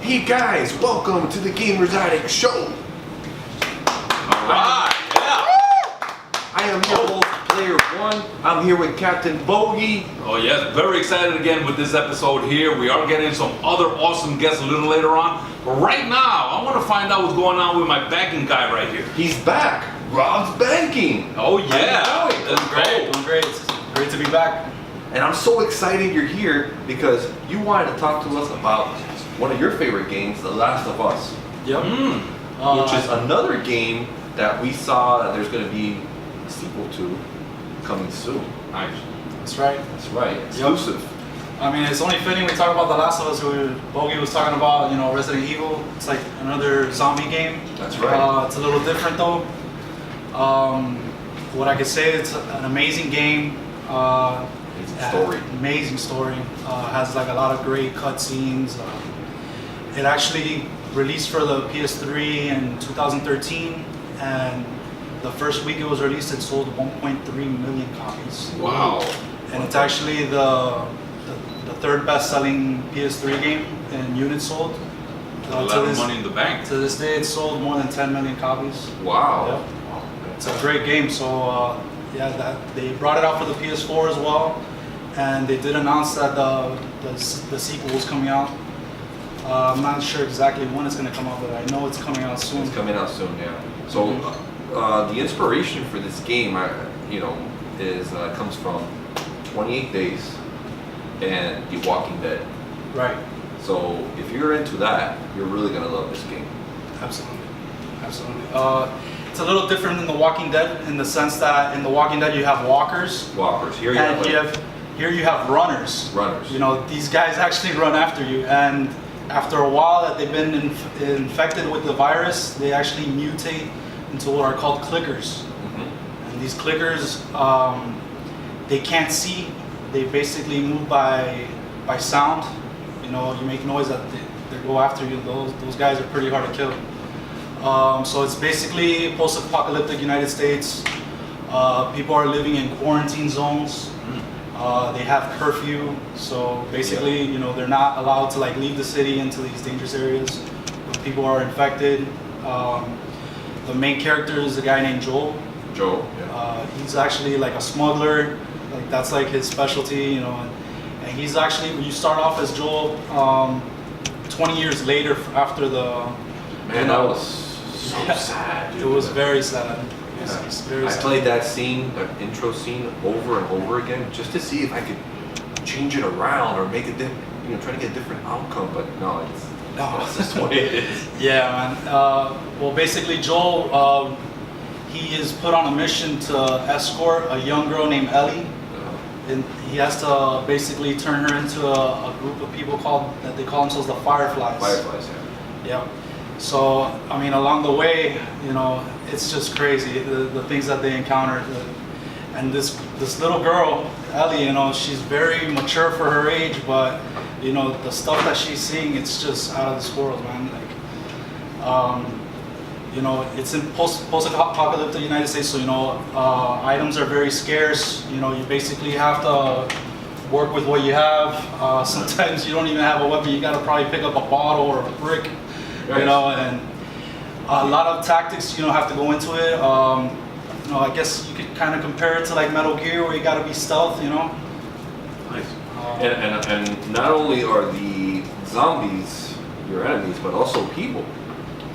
Hey guys, welcome to the Gamers Addict Show. Alright, yeah. I am your host, Player One. I'm here with Captain Bogy. Oh yes, very excited again with this episode here. We are getting some other awesome guests a little later on. But right now, I want to find out what's going on with my banking guy right here. He's back, Robsbanking. Oh yeah, How you doing? that's great. Doing great. It's great to be back. And I'm so excited you're here because you wanted to talk to us about one of your favorite games, The Last of Us. Yep. Which is another game that we saw that there's going to be a sequel to coming soon. Nice. That's right. That's right, exclusive. I mean, it's only fitting we talk about The Last of Us. Bogy was talking about, Resident Evil. It's like another zombie game. That's right. It's a little different though. What I could say, it's an amazing game. Amazing story. Has like a lot of great cutscenes. It actually released for the PS3 in 2013, and the first week it was released, it sold 1.3 million copies. Wow. And it's actually the third best-selling PS3 game in units sold. A lot of money in the bank. To this day, it's sold more than 10 million copies. Wow. Yep. It's a great game. So they brought it out for the PS4 as well, and they did announce that the sequel was coming out. I'm not sure exactly when it's going to come out, but I know it's coming out soon. It's coming out soon, yeah. So the inspiration for this game, comes from 28 Days and The Walking Dead. Right. So if you're into that, you're really gonna love this game. Absolutely. It's a little different than The Walking Dead in the sense that in The Walking Dead you have walkers. Here you have runners. Runners. These guys actually run after you, and after a while that they've been infected with the virus, they actually mutate into what are called clickers. Mm-hmm. And these clickers, they can't see. They basically move by sound. You make noise that they go after you. Those guys are pretty hard to kill. So it's basically post-apocalyptic United States. People are living in quarantine zones. They have curfew, so basically, they're not allowed to leave the city into these dangerous areas where people are infected. The main character is a guy named Joel. Joel, yeah. He's actually like a smuggler. That's like his specialty, and he's actually, you start off as Joel 20 years later after the... Man, that was so sad, dude. It was very sad. I played that intro scene over and over again just to see if I could change it around or make it, try to get a different outcome. But no, it's just the way it is. Yeah, man. Well, basically, Joel, he is put on a mission to escort a young girl named Ellie, and he has to basically turn her into a group of people that they call themselves the Fireflies. Fireflies, yeah. Yeah. So, I mean, along the way, it's just crazy, the things that they encountered. And this little girl, Ellie, she's very mature for her age, but, the stuff that she's seeing, it's just out of this world, man. It's in post-apocalyptic United States, so, items are very scarce. You basically have to work with what you have. Sometimes you don't even have a weapon. You got to probably pick up a bottle or a brick. Right. And a lot of tactics, have to go into it. I guess you could kind of compare it to like Metal Gear, where you got to be stealth, Nice. And not only are the zombies your enemies, but also people.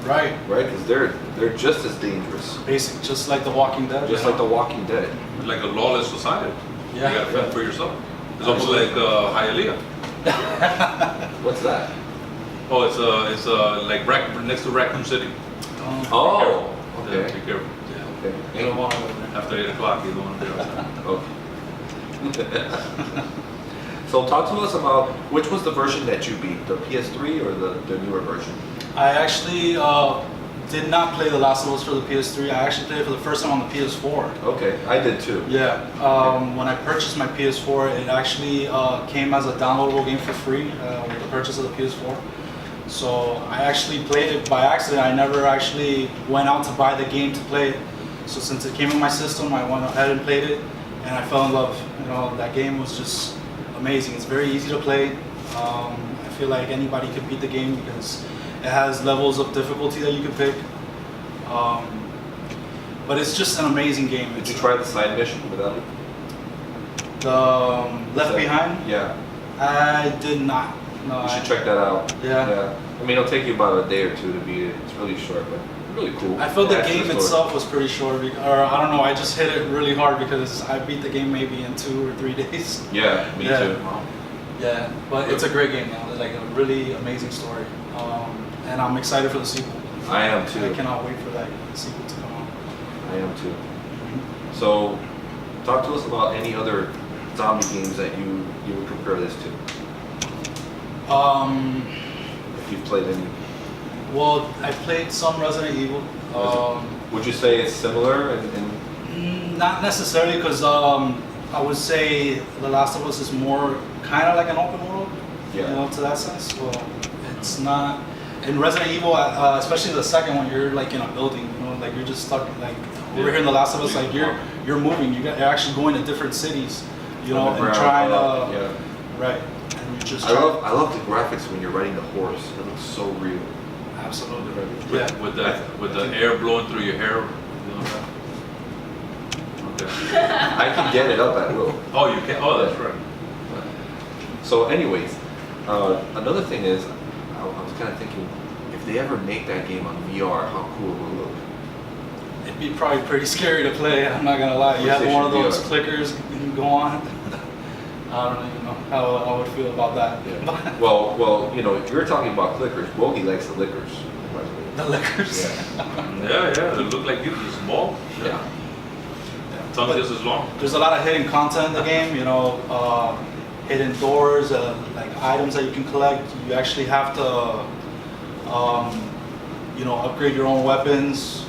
Right. Right, because they're just as dangerous. Basic, just like The Walking Dead. Just like The Walking Dead. It's like a lawless society. Yeah. You gotta fend for yourself. It's almost like Hialeah. What's that? Oh, it's like next to Raccoon City. Oh, okay. Yeah, be careful. Yeah. Okay. You don't want to go there. After 8 o'clock, you don't want to be outside. Okay. So talk to us about which was the version that you beat, the PS3 or the newer version? I actually did not play The Last of Us for the PS3. I actually played it for the first time on the PS4. Okay, I did too. Yeah. When I purchased my PS4, it actually came as a downloadable game for free with the purchase of the PS4. So I actually played it by accident. I never actually went out to buy the game to play it. So since it came in my system, I went ahead and played it, and I fell in love. That game was just amazing. It's very easy to play. I feel like anybody could beat the game because it has levels of difficulty that you can pick. But it's just an amazing game. Did you try the side mission with Ellie? The Left Behind? Yeah. I did not. No, You should check that out. Yeah. I mean, it'll take you about a day or two to beat it. It's really short, but really cool. I felt the Yeah, game story. itself was pretty short, or I don't know, I just hit it really hard because I beat the game maybe in 2 or 3 days. Yeah, me Yeah. too. Yeah, but it's a great game now. It's like a really amazing story. And I'm excited for the sequel. I am too. I cannot wait for that sequel to come out. I am too. So, talk to us about any other zombie games that you would compare this to, if you've played any. Well, I played some Resident Evil. Would you say it's similar? And Not necessarily, because I would say The Last of Us is more kind of like an open world, Yeah. you know, to that sense. Well, it's not. In Resident Evil, especially the second one, you're like in a building, you know, like you're just stuck. Like over here in The Last of Us, like you're moving. You're actually going to different cities, you know, and trying to. Yeah. Right. And you just. I love the graphics when you're riding the horse. It looks so real. Absolutely. With, Yeah. with the air blowing through your hair. You know that? Okay. I can get it up at will. Oh, you can. Oh, that's right. So, anyways, another thing is, I was kind of thinking, if they ever make that game on VR, how cool it would look. It'd be probably pretty scary to play. I'm not gonna lie. You have one of those clickers and go on. I don't even know how I would feel about that. Yeah. well, you know, if you're talking about clickers, Bogy likes the lickers. The lickers. Yeah, they look like you, just small. Yeah. Tongue But just as long. there's a lot of hidden content in the game, you know, hidden doors, like items that you can collect. You actually have to, you know, upgrade your own weapons.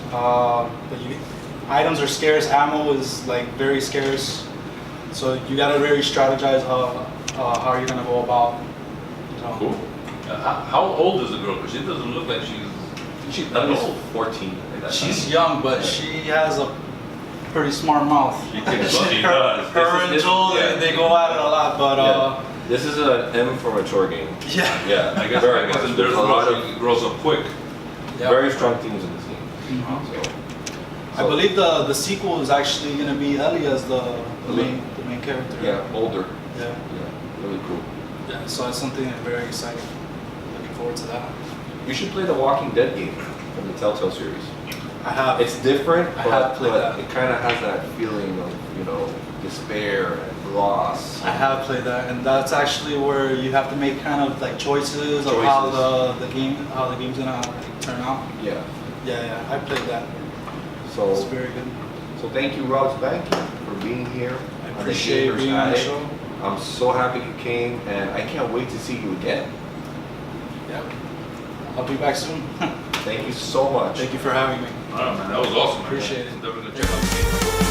Items are scarce, ammo is like very scarce. So you gotta really strategize how you're gonna go about. You know. Cool. How old is the girl? Because she doesn't look like she's At that least old. 14. at that She's time. young, but she has a pretty smart mouth. She does. Her and Joel, they go at it a lot, but Yeah. This is an M for mature game. yeah. Yeah, I guess very because much. there's a lot she grows up quick. Yeah. very strong teams in this game. Mhm. So, I believe the sequel is actually gonna be Ellie as the main character. yeah, older. Yeah. Yeah, really cool. Yeah. So it's something I'm very excited. Looking forward to that. You should play the Walking Dead game from the Telltale series. I have. It's different, I but, have played but that. it kind of has that feeling of, you know, despair and loss. I have played that, and that's actually where you have to make kind of like choices of how the game's gonna like, turn out. Yeah. Yeah. I played that. It's So, very good. so thank you, Robsbanking, for being here. I on the appreciate Gamers being on the Attic. show. I'm so happy you came, and I can't wait to see you again. Yeah. I'll be back soon. Thank you so much. Thank you for having me. All right, man. That was awesome. Appreciate it. Definitely check out the game.